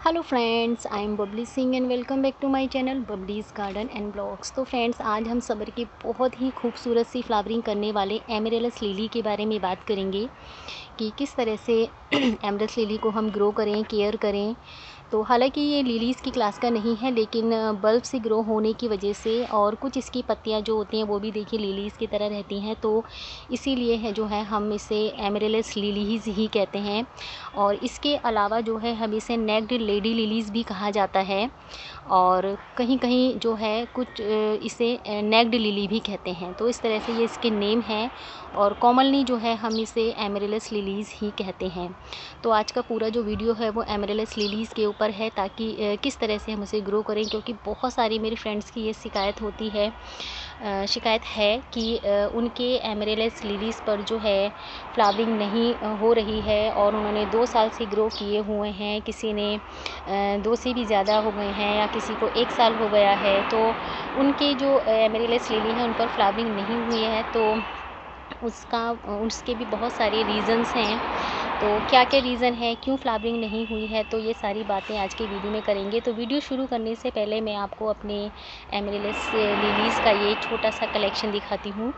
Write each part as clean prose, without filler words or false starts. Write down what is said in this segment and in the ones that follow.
Hello friends, I am Babli Singh and welcome back to my channel Babli's garden and blogs. तो friends, आज हम summer की बहुत ही खूबसूरत सी फ्लावरिंग करने वाले एमरेलस लिली के बारे में बात करेंगे कि किस तरह से एमरेलस लिली को हम ग्रो करें, केयर करें। तो हालांकि ये लिलीज़ की क्लास का नहीं है, लेकिन बल्ब से ग्रो होने की वजह से और कुछ इसकी पत्तियां जो होती हैं वो भी देखिए लिलीज़ की तरह रहती हैं, तो इसीलिए है जो है हम इसे एमरेलस लिलीज़ ही कहते हैं। और इसके अलावा जो है हम इसे नेक्ड लेडी लिलीज़ भी कहा जाता है, और कहीं कहीं जो है कुछ इसे नेक्ड लिली भी कहते हैं। तो इस तरह से ये इसके नेम हैं, और कॉमनली जो है हम इसे एमरेलस लिलीज़ ही कहते हैं। तो आज का पूरा जो वीडियो है वो एमरेलस लिलीज़ के ऊपर है, ताकि किस तरह से हम उसे ग्रो करें, क्योंकि बहुत सारी मेरे फ्रेंड्स की ये शिकायत है कि उनके एमरेलस लिलीज़ पर जो है फ्लावरिंग नहीं हो रही है, और उन्होंने 2 साल से ग्रो किए हुए हैं, किसी ने 2 से भी ज़्यादा हो गए हैं, या किसी को 1 साल हो गया है। तो उनके जो एमरेलस लिली हैं उन पर फ्लावरिंग नहीं हुई है। तो उसके भी बहुत सारे रीज़न्स हैं। तो क्या क्या रीज़न है, क्यों फ्लावरिंग नहीं हुई है, तो ये सारी बातें आज के वीडियो में करेंगे। तो वीडियो शुरू करने से पहले मैं आपको अपने एमरेलस लिलीज़ का ये छोटा सा कलेक्शन दिखाती हूँ।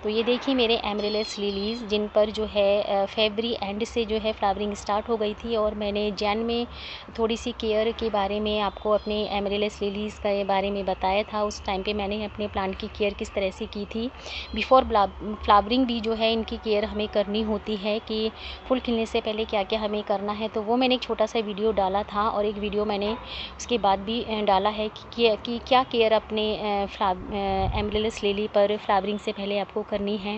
तो ये देखिए मेरे एमरेलस लिलीज़, जिन पर जो है फरवरी एंड से जो है फ्लावरिंग स्टार्ट हो गई थी, और मैंने जैन में थोड़ी सी केयर के बारे में आपको अपने एमरेलस लिलीज़ के बारे में बताया था। उस टाइम पे मैंने अपने प्लांट की केयर किस तरह से की थी। बिफोर फ्लावरिंग भी जो है इनकी केयर हमें करनी होती है कि फूल खिलने से पहले क्या क्या हमें करना है। तो वो मैंने एक छोटा सा वीडियो डाला था, और एक वीडियो मैंने उसके बाद भी डाला है कि क्या केयर अपने एमरेलस लिली पर फ्लावरिंग से पहले आपको करनी है।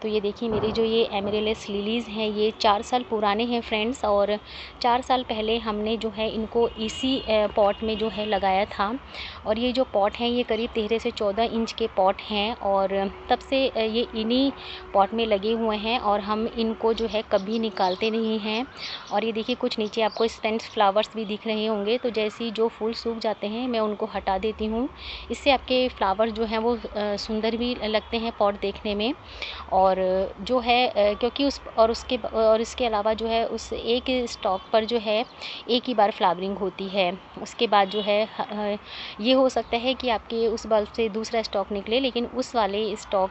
तो ये देखिए मेरे जो ये एमरेलस लिलीज़ हैं ये 4 साल पुराने हैं फ्रेंड्स, और 4 साल पहले हमने जो है इनको इसी पॉट में जो है लगाया था। और ये जो पॉट हैं ये करीब 13 से 14 इंच के पॉट हैं, और तब से ये इन्हीं पॉट में लगे हुए हैं, और हम इनको जो है कभी निकालते नहीं हैं। और ये देखिए कुछ नीचे आपको स्टैंड फ्लावर्स भी दिख रहे होंगे, तो जैसे ही जो फूल सूख जाते हैं मैं उनको हटा देती हूँ। इससे आपके फ्लावर जो हैं वो सुंदर भी लगते हैं पॉट देखने में। और जो है क्योंकि इसके अलावा जो है उस एक स्टॉक पर जो है एक ही बार फ्लावरिंग होती है। उसके बाद जो है ये हो सकता है कि आपके उस बल्ब से दूसरा स्टॉक निकले, लेकिन उस वाले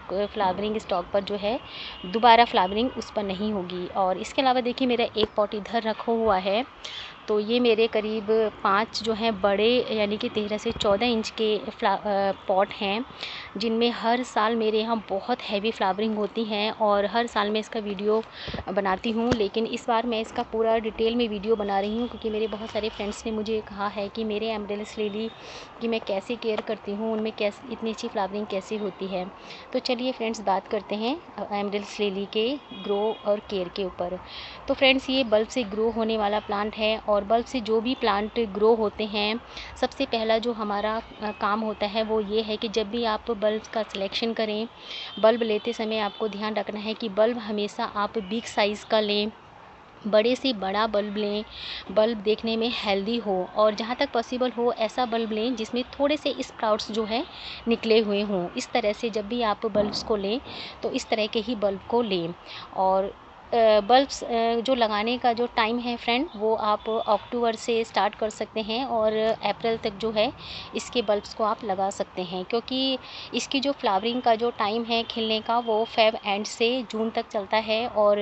फ्लावरिंग स्टॉक पर जो है दोबारा फ्लावरिंग उस पर नहीं होगी। और इसके अलावा देखिए मेरा एक पॉट इधर रखा हुआ है। तो ये मेरे करीब 5 जो हैं बड़े, यानी कि 13 से 14 इंच के पॉट हैं, जिनमें हर साल मेरे यहाँ बहुत हैवी फ्लावरिंग होती हैं, और हर साल मैं इसका वीडियो बनाती हूँ। लेकिन इस बार मैं इसका पूरा डिटेल में वीडियो बना रही हूँ, क्योंकि मेरे बहुत सारे फ्रेंड्स ने मुझे कहा है कि मेरे एमरेलस लिली की मैं कैसे केयर करती हूँ, उनमें कैसे इतनी अच्छी फ्लावरिंग कैसे होती है। तो चलिए फ्रेंड्स बात करते हैं एमरेलस लिली के ग्रो और केयर के ऊपर। तो फ्रेंड्स ये बल्ब से ग्रो होने वाला प्लांट है, और बल्ब से जो भी प्लांट ग्रो होते हैं, सबसे पहला जो हमारा काम होता है वो ये है कि जब भी आप बल्ब का सिलेक्शन करें, बल्ब लेते समय आपको ध्यान रखना है कि बल्ब हमेशा आप बिग साइज़ का लें, बड़े से बड़ा बल्ब लें, बल्ब देखने में हेल्दी हो, और जहाँ तक पॉसिबल हो ऐसा बल्ब लें जिसमें थोड़े से स्प्राउट्स जो है निकले हुए हों। इस तरह से जब भी आप बल्ब्स को लें तो इस तरह के ही बल्ब को लें। और बल्ब्स जो लगाने का जो टाइम है फ्रेंड, वो आप अक्टूबर से स्टार्ट कर सकते हैं, और अप्रैल तक जो है इसके बल्ब्स को आप लगा सकते हैं, क्योंकि इसकी जो फ्लावरिंग का जो टाइम है खिलने का वो फेब एंड से जून तक चलता है। और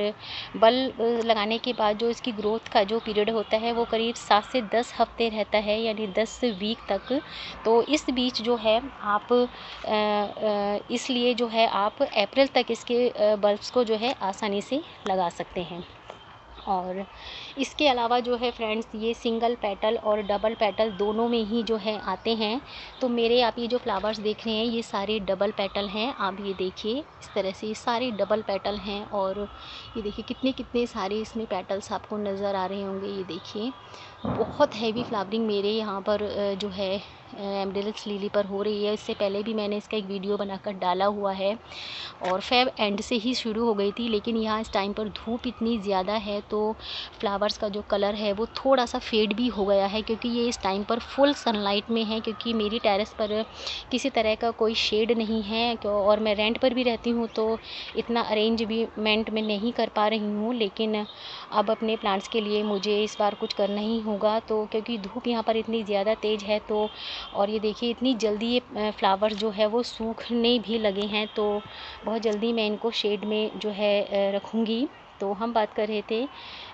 बल्ब लगाने के बाद जो इसकी ग्रोथ का जो पीरियड होता है वो करीब 7 से 10 हफ्ते रहता है, यानी 10 वीक तक। तो इस बीच जो है आप इसलिए जो है आप अप्रैल तक इसके बल्ब्स को जो है आसानी से लगा सकते हैं। और इसके अलावा जो है फ्रेंड्स ये सिंगल पेटल और डबल पेटल दोनों में ही जो है आते हैं। तो मेरे आप ये जो फ्लावर्स देख रहे हैं ये सारे डबल पेटल हैं। आप ये देखिए इस तरह से ये सारे डबल पेटल हैं, और ये देखिए कितने कितने सारे इसमें पेटल्स आपको नज़र आ रहे होंगे। ये देखिए बहुत हैवी फ्लावरिंग मेरे यहाँ पर जो है एमरेलस लिली पर हो रही है। इससे पहले भी मैंने इसका एक वीडियो बनाकर डाला हुआ है, और फेब एंड से ही शुरू हो गई थी, लेकिन यहाँ इस टाइम पर धूप इतनी ज़्यादा है तो फ्लावर्स का जो कलर है वो थोड़ा सा फेड भी हो गया है, क्योंकि ये इस टाइम पर फुल सनलाइट में है। क्योंकि मेरी टेरेस पर किसी तरह का कोई शेड नहीं है, और मैं रेंट पर भी रहती हूँ, तो इतना अरेंजमेंट में नहीं कर पा रही हूँ। लेकिन अब अपने प्लांट्स के लिए मुझे इस बार कुछ करना ही होगा, तो क्योंकि धूप यहाँ पर इतनी ज़्यादा तेज़ है तो और ये देखिए इतनी जल्दी ये फ्लावर जो है वो सूखने भी लगे हैं, तो बहुत जल्दी मैं इनको शेड में जो है रखूँगी। तो हम बात कर रहे थे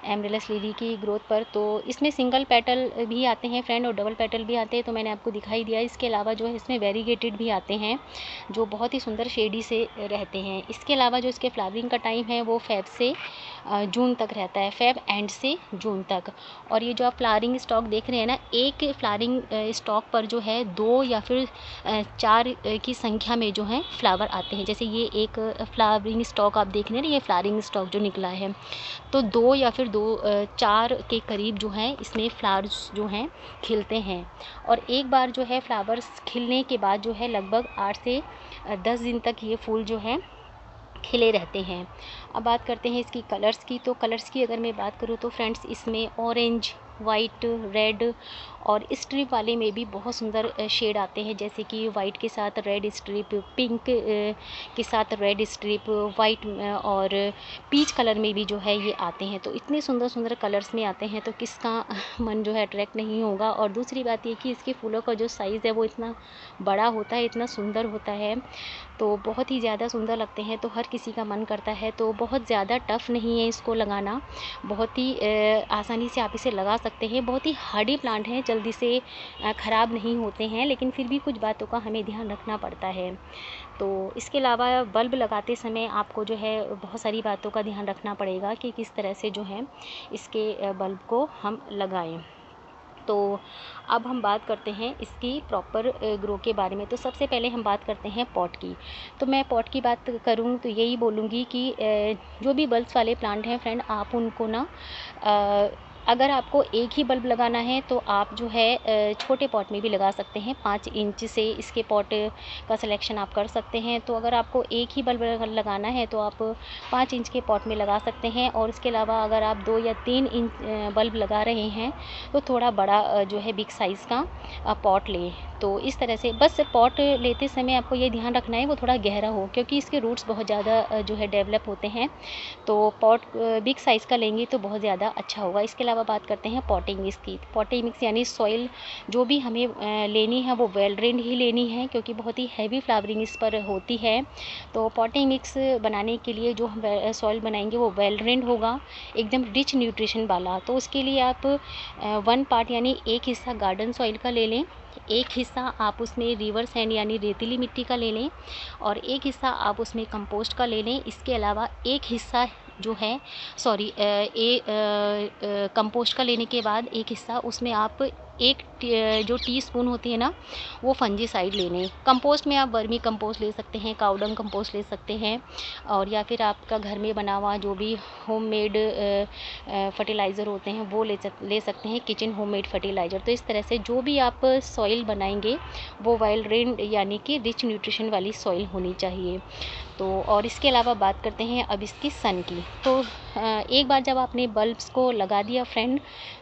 एमरेलिस लिली की ग्रोथ पर, तो इसमें सिंगल पेटल भी आते हैं फ्रेंड और डबल पेटल भी आते हैं, तो मैंने आपको दिखाई दिया। इसके अलावा जो है इसमें वेरीगेटेड भी आते हैं जो बहुत ही सुंदर शेडी से रहते हैं। इसके अलावा जो इसके फ्लावरिंग का टाइम है वो फेब से जून तक रहता है, फेब एंड से जून तक। और ये जो आप फ्लावरिंग स्टॉक देख रहे हैं ना, एक फ्लावरिंग स्टॉक पर जो है 2 या फिर 4 की संख्या में जो है फ्लावर आते हैं। जैसे ये एक फ्लावरिंग स्टॉक आप देख रहे हैं ना, ये फ्लावरिंग स्टॉक जो निकला है, तो 2 या फिर 4 के करीब जो है इसमें फ्लावर्स जो हैं खिलते हैं। और एक बार जो है फ्लावर्स खिलने के बाद जो है लगभग 8 से 10 दिन तक ये फूल जो है खिले रहते हैं। अब बात करते हैं इसकी कलर्स की, तो कलर्स की अगर मैं बात करूँ तो फ्रेंड्स इसमें ऑरेंज, वाइट, रेड और स्ट्रिप वाले में भी बहुत सुंदर शेड आते हैं, जैसे कि वाइट के साथ रेड स्ट्रिप, पिंक के साथ रेड स्ट्रिप, वाइट और पीच कलर में भी जो है ये आते हैं। तो इतने सुंदर सुंदर कलर्स में आते हैं तो किसका मन जो है अट्रैक्ट नहीं होगा। और दूसरी बात ये कि इसके फूलों का जो साइज़ है वो इतना बड़ा होता है, इतना सुंदर होता है, तो बहुत ही ज़्यादा सुंदर लगते हैं, तो हर किसी का मन करता है। तो बहुत ज़्यादा टफ़ नहीं है इसको लगाना, बहुत ही आसानी से आप इसे लगा सकते हैं। बहुत ही हार्डी प्लांट हैं, जल्दी से ख़राब नहीं होते हैं, लेकिन फिर भी कुछ बातों का हमें ध्यान रखना पड़ता है। तो इसके अलावा बल्ब लगाते समय आपको जो है बहुत सारी बातों का ध्यान रखना पड़ेगा कि किस तरह से जो है इसके बल्ब को हम लगाएं। तो अब हम बात करते हैं इसकी प्रॉपर ग्रो के बारे में। तो सबसे पहले हम बात करते हैं पॉट की। तो मैं पॉट की बात करूँ तो यही बोलूँगी कि जो भी बल्ब्स वाले प्लांट हैं फ्रेंड, आप उनको ना अगर आपको एक ही बल्ब लगाना है तो आप जो है छोटे पॉट में भी लगा सकते हैं। 5 इंच से इसके पॉट का सिलेक्शन आप कर सकते हैं। तो अगर आपको एक ही बल्ब लगाना है तो आप 5 इंच के पॉट में लगा सकते हैं। और इसके अलावा अगर आप 2 या 3 इंच बल्ब लगा रहे हैं तो थोड़ा बड़ा जो है बिग साइज़ का पॉट लें। तो इस तरह से बस पॉट लेते समय आपको ये ध्यान रखना है वो थोड़ा गहरा हो, क्योंकि इसके रूट्स बहुत ज़्यादा जो है डेवलप होते हैं। तो पॉट बिग साइज़ का लेंगे तो बहुत ज़्यादा अच्छा होगा। इसके अलावा बात करते हैं पॉटिंग मिक्स की। पॉटिंग मिक्स यानी सॉइल जो भी हमें लेनी है वो वेल ड्रेन्ड ही लेनी है, क्योंकि बहुत ही हैवी फ्लावरिंग इस पर होती है। तो पॉटिंग मिक्स बनाने के लिए जो हम सॉइल बनाएंगे वो वेल ड्रेन्ड होगा, एकदम रिच न्यूट्रिशन वाला। तो उसके लिए आप 1 पार्ट यानी एक हिस्सा गार्डन सॉइल का ले लें, एक हिस्सा आप उसमें रिवर सैंड यानी रेतीली मिट्टी का ले लें, और एक हिस्सा आप उसमें कंपोस्ट का ले लें। इसके अलावा एक हिस्सा जो है कंपोस्ट का लेने के बाद एक हिस्सा उसमें आप एक जो टीस्पून होती है ना वो फंजीसाइड ले लें। कंपोस्ट में आप वर्मी कंपोस्ट ले सकते हैं, काउडंग कंपोस्ट ले सकते हैं, और या फिर आपका घर में बना हुआ जो भी होममेड फर्टिलाइज़र होते हैं वो ले सकते हैं, किचन होममेड फर्टिलाइज़र। तो इस तरह से जो भी आप सॉइल बनाएंगे वो वेल ड्रेन्ड यानी कि रिच न्यूट्रिशन वाली सॉइल होनी चाहिए। तो और इसके अलावा बात करते हैं अब इसकी सन की। तो एक बार जब आपने बल्ब्स को लगा दिया फ्रेंड,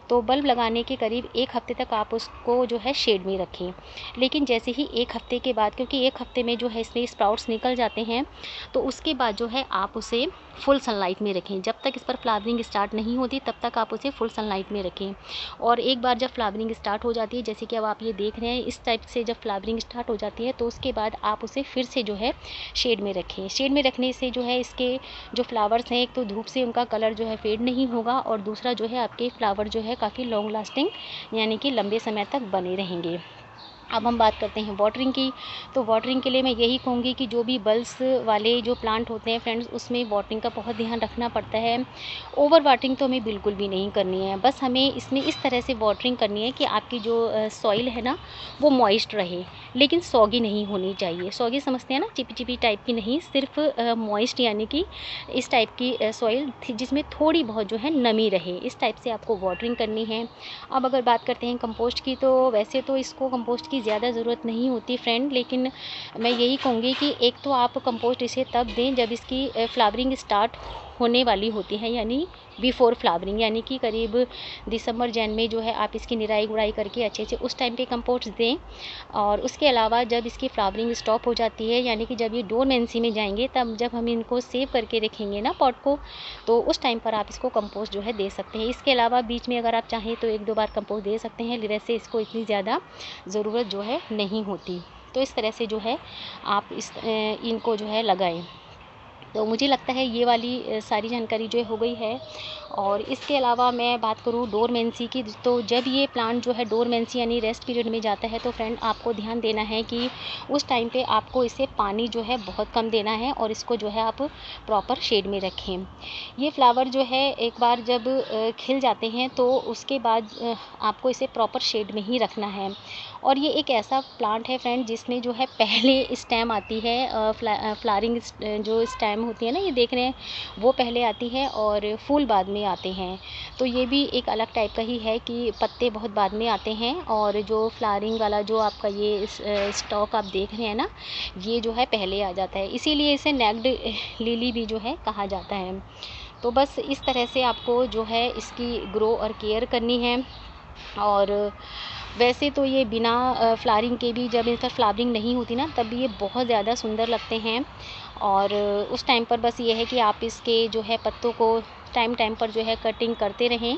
तो बल्ब लगाने के करीब 1 हफ्ते तक आप उसको जो है शेड में रखें। लेकिन जैसे ही 1 हफ्ते के बाद, क्योंकि 1 हफ्ते में जो है इसमें स्प्राउट्स निकल जाते हैं, तो उसके बाद जो है आप उसे फुल सनलाइट में रखें। जब तक इस पर फ्लावरिंग स्टार्ट नहीं होती तब तक आप उसे फुल सनलाइट में रखें। और एक बार जब फ्लावरिंग स्टार्ट हो जाती है, जैसे कि अब आप ये देख रहे हैं, इस टाइप से जब फ्लावरिंग स्टार्ट हो जाती है तो उसके बाद आप उसे फिर से जो है शेड में रखें। शेड में रखने से जो है इसके जो फ्लावर्स हैं, एक तो धूप से उनका कलर जो है फेड नहीं होगा, और दूसरा जो है आपके फ्लावर जो है काफ़ी लॉन्ग लास्टिंग यानी कि लंबे समय तक बने रहेंगे। अब हम बात करते हैं वाटरिंग की। तो वाटरिंग के लिए मैं यही कहूँगी कि जो भी बल्ब्स वाले जो प्लांट होते हैं फ्रेंड्स, उसमें वाटरिंग का बहुत ध्यान रखना पड़ता है। ओवर वाटरिंग तो हमें बिल्कुल भी नहीं करनी है। बस हमें इसमें इस तरह से वाटरिंग करनी है कि आपकी जो सॉइल है ना वो मॉइस्ट रहे, लेकिन सॉगी नहीं होनी चाहिए। सॉगी समझते हैं ना, चिपी चिपी टाइप की नहीं, सिर्फ मॉइस्ट यानी कि इस टाइप की सॉइल जिसमें थोड़ी बहुत जो है नमी रहे, इस टाइप से आपको वाटरिंग करनी है। अब अगर बात करते हैं कंपोस्ट की, तो वैसे तो इसको कंपोस्ट की ज़्यादा ज़रूरत नहीं होती फ्रेंड, लेकिन मैं यही कहूँगी कि एक तो आप कंपोस्ट इसे तब दें जब इसकी फ्लावरिंग स्टार्ट होने वाली होती हैं, यानी बिफोर फ्लावरिंग, यानी कि करीब दिसंबर जैन में जो है आप इसकी निराई गुड़ाई करके अच्छे से उस टाइम पे कंपोस्ट दें। और उसके अलावा जब इसकी फ्लावरिंग स्टॉप हो जाती है, यानी कि जब ये डोरमेंसी में जाएंगे, तब जब हम इनको सेव करके रखेंगे ना पॉट को, तो उस टाइम पर आप इसको कंपोस्ट जो है दे सकते हैं। इसके अलावा बीच में अगर आप चाहें तो 1-2 बार कंपोस्ट दे सकते हैं, वैसे इसको इतनी ज़्यादा ज़रूरत जो है नहीं होती। तो इस तरह से जो है आप इनको जो है लगाएं। तो मुझे लगता है ये वाली सारी जानकारी जो हो गई है। और इसके अलावा मैं बात करूँ डोरमेंसी की, तो जब ये प्लांट जो है डोरमेंसी यानी रेस्ट पीरियड में जाता है, तो फ्रेंड आपको ध्यान देना है कि उस टाइम पे आपको इसे पानी जो है बहुत कम देना है और इसको जो है आप प्रॉपर शेड में रखें। ये फ्लावर जो है एक बार जब खिल जाते हैं तो उसके बाद आपको इसे प्रॉपर शेड में ही रखना है। और ये एक ऐसा प्लांट है फ्रेंड जिसमें जो है पहले स्टेम आती है, फ्लावरिंग जो स्टेम होती है ना, ये देख रहे हैं, वो पहले आती है और फूल बाद में आते हैं। तो ये भी एक अलग टाइप का ही है कि पत्ते बहुत बाद में आते हैं और जो फ्लावरिंग वाला जो आपका ये स्टॉक आप देख रहे हैं ना, ये जो है पहले आ जाता है, इसीलिए इसे नेक्ड लिली भी जो है कहा जाता है। तो बस इस तरह से आपको जो है इसकी ग्रो और केयर करनी है। और वैसे तो ये बिना फ्लावरिंग के भी, जब इन पर फ्लावरिंग नहीं होती ना, तब ये बहुत ज़्यादा सुंदर लगते हैं। और उस टाइम पर बस ये है कि आप इसके जो है पत्तों को टाइम टाइम पर जो है कटिंग करते रहें।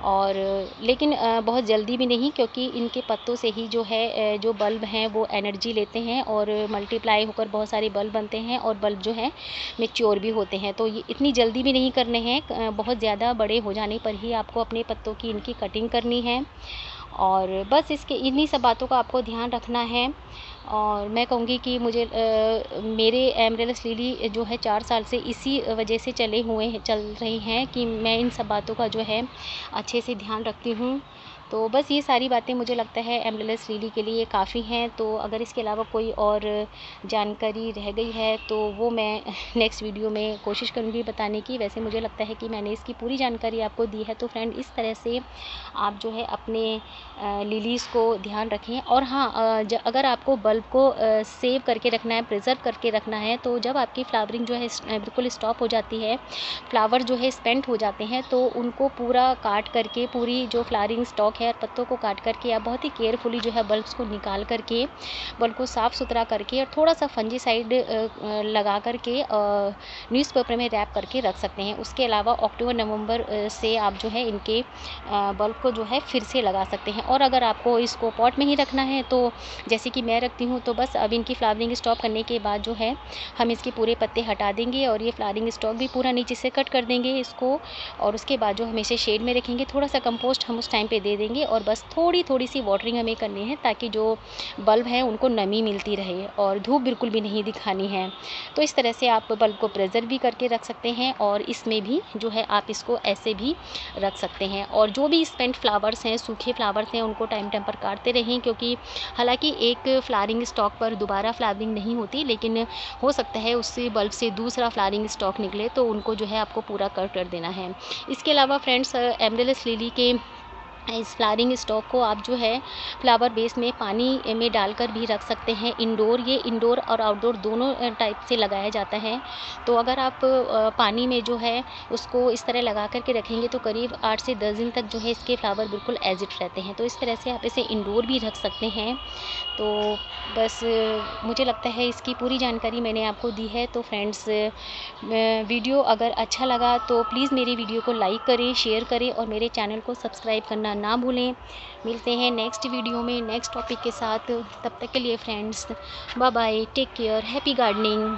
और लेकिन बहुत जल्दी भी नहीं, क्योंकि इनके पत्तों से ही जो है जो बल्ब हैं वो एनर्जी लेते हैं और मल्टीप्लाई होकर बहुत सारे बल्ब बनते हैं और बल्ब जो है मैच्योर भी होते हैं। तो ये इतनी जल्दी भी नहीं करने हैं, बहुत ज़्यादा बड़े हो जाने पर ही आपको अपने पत्तों की इनकी कटिंग करनी है। और बस इसके इन्हीं सब बातों का आपको ध्यान रखना है। और मैं कहूँगी कि मुझे मेरे एमरेलिस लिली जो है 4 साल से इसी वजह से चल रही हैं कि मैं इन सब बातों का जो है अच्छे से ध्यान रखती हूँ। तो बस ये सारी बातें मुझे लगता है एमरेलिस लिली के लिए काफ़ी हैं। तो अगर इसके अलावा कोई और जानकारी रह गई है तो वो मैं नेक्स्ट वीडियो में कोशिश करूँगी बताने की। वैसे मुझे लगता है कि मैंने इसकी पूरी जानकारी आपको दी है। तो फ्रेंड, इस तरह से आप जो है अपने लिलीज़ को ध्यान रखें। और हाँ, अगर आपको बल्ब को सेव करके रखना है, प्रिजर्व करके रखना है, तो जब आपकी फ्लावरिंग जो है बिल्कुल स्टॉप हो जाती है, फ्लावर जो है स्पेंट हो जाते हैं, तो उनको पूरा काट करके, पूरी जो फ्लावरिंग स्टॉक है पत्तों को काट करके आप बहुत ही केयरफुली जो है बल्ब्स को निकाल करके, बल्ब को साफ़ सुथरा करके और थोड़ा सा फंजीसाइड लगा करके न्यूज़पेपर में रैप करके रख सकते हैं। उसके अलावा अक्टूबर नवंबर से आप जो है इनके बल्ब को जो है फिर से लगा सकते हैं। और अगर आपको इसको पॉट में ही रखना है, तो जैसे कि मैं रखती हूँ, तो बस अब इनकी फ्लावरिंग स्टॉप करने के बाद जो है हम इसके पूरे पत्ते हटा देंगे और ये फ्लावरिंग स्टॉक भी पूरा नीचे से कट कर देंगे इसको। और उसके बाद जो हम इसे शेड में रखेंगे, थोड़ा सा कंपोस्ट हम उस टाइम पे दे देंगे और बस थोड़ी थोड़ी सी वाटरिंग हमें करनी है, ताकि जो बल्ब है उनको नमी मिलती रहे और धूप बिल्कुल भी नहीं दिखानी है। तो इस तरह से आप बल्ब को प्रिजर्व भी करके रख सकते हैं और इसमें भी जो है आप इसको ऐसे भी रख सकते हैं। और जो भी स्पेंट फ्लावर्स हैं, सूखे फ्लावर्स हैं, उनको टाइम टाइम पर काटते रहें, क्योंकि हालांकि एक फ्लावरिंग स्टॉक पर दोबारा फ्लावरिंग नहीं होती, लेकिन हो सकता है उससे बल्ब से दूसरा फ्लावरिंग स्टॉक निकले, तो उनको जो है आपको पूरा कट कर देना है। इसके अलावा फ्रेंड्स, एमरेलिस लिली के इस फ्लावरिंग स्टॉक को आप जो है फ्लावर बेस में पानी में डालकर भी रख सकते हैं। ये इंडोर और आउटडोर दोनों टाइप से लगाया जाता है। तो अगर आप पानी में जो है उसको इस तरह लगा करके रखेंगे, तो करीब 8 से 10 दिन तक जो है इसके फ्लावर बिल्कुल एज इट रहते हैं। तो इस तरह से आप इसे इंडोर भी रख सकते हैं। तो बस मुझे लगता है इसकी पूरी जानकारी मैंने आपको दी है। तो फ्रेंड्स, वीडियो अगर अच्छा लगा तो प्लीज़ मेरी वीडियो को लाइक करें, शेयर करें और मेरे चैनल को सब्सक्राइब करना ना भूलें। मिलते हैं नेक्स्ट वीडियो में नेक्स्ट टॉपिक के साथ। तब तक के लिए friends, bye bye, take care, happy gardening.